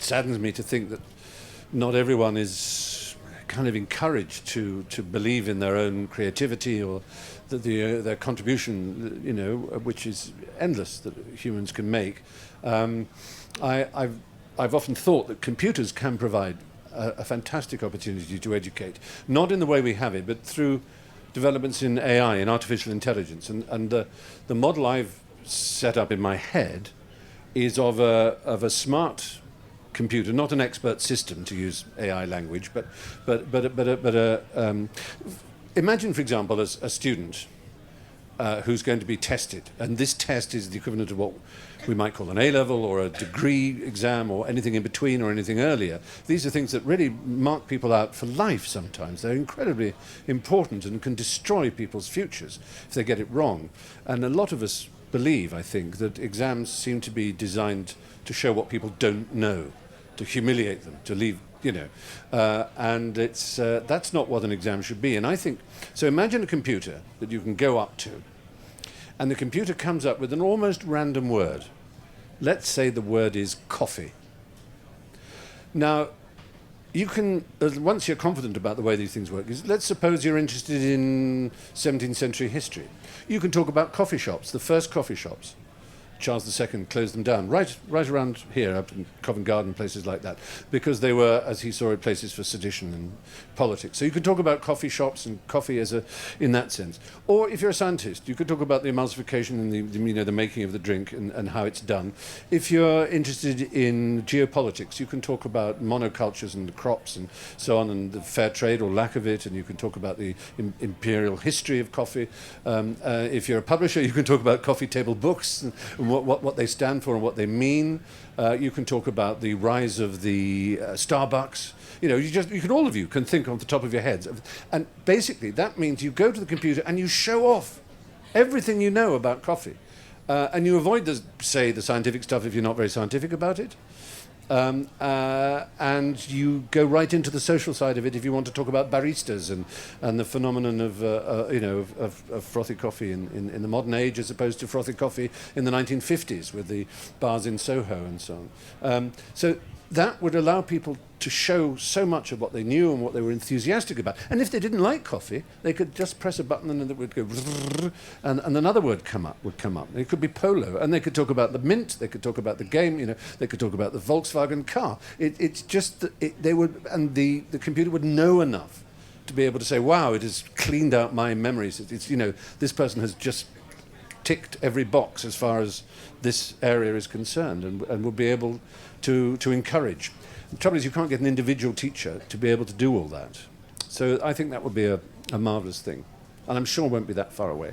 it saddens me to think that not everyone is kind of encouraged to believe in their own creativity or that their contribution, you know, which is endless, that humans can make. I've often thought that computers can provide a fantastic opportunity to educate, not in the way we have it, but through developments in AI, in artificial intelligence. And the model I've set up in my head is of a smart computer, not an expert system, to use AI language, but imagine, for example, a student who's going to be tested, and this test is the equivalent of what we might call an A-level or a degree exam or anything in between or anything earlier. These are things that really mark people out for life sometimes. They're incredibly important and can destroy people's futures if they get it wrong. And a lot of us believe, I think, that exams seem to be designed to show what people don't know, to humiliate them, to leave, you know, and that's not what an exam should be. And I think, so imagine a computer that you can go up to, and the computer comes up with an almost random word. Let's say the word is coffee. Now, you can, once you're confident about the way these things work, let's suppose you're interested in 17th century history. You can talk about coffee shops, the first coffee shops. Charles II closed them down, right around here, up in Covent Garden, places like that, because they were, as he saw it, places for sedition and politics. So you could talk about coffee shops and coffee in that sense. Or if you're a scientist, you could talk about the emulsification and the making of the drink and how it's done. If you're interested in geopolitics, you can talk about monocultures and crops and so on, and the fair trade or lack of it, and you can talk about the imperial history of coffee. If you're a publisher, you can talk about coffee table books and what they stand for and what they mean. You can talk about the rise of the Starbucks. You know, all of you can think off the top of your heads. And basically, that means you go to the computer and you show off everything you know about coffee. And you avoid, the scientific stuff if you're not very scientific about it. And you go right into the social side of it if you want to talk about baristas and the phenomenon of frothy coffee in the modern age as opposed to frothy coffee in the 1950s with the bars in Soho and so on. So that would allow people to show so much of what they knew and what they were enthusiastic about. And if they didn't like coffee, they could just press a button and it would go and another word would come up. It could be polo, and they could talk about the mint, they could talk about the game, you know, they could talk about the Volkswagen car. It's just that the computer would know enough to be able to say, wow, it has cleaned out my memories. It's you know, this person has just ticked every box as far as this area is concerned, and will be able to encourage. The trouble is, you can't get an individual teacher to be able to do all that. So I think that would be a marvellous thing. And I'm sure it won't be that far away.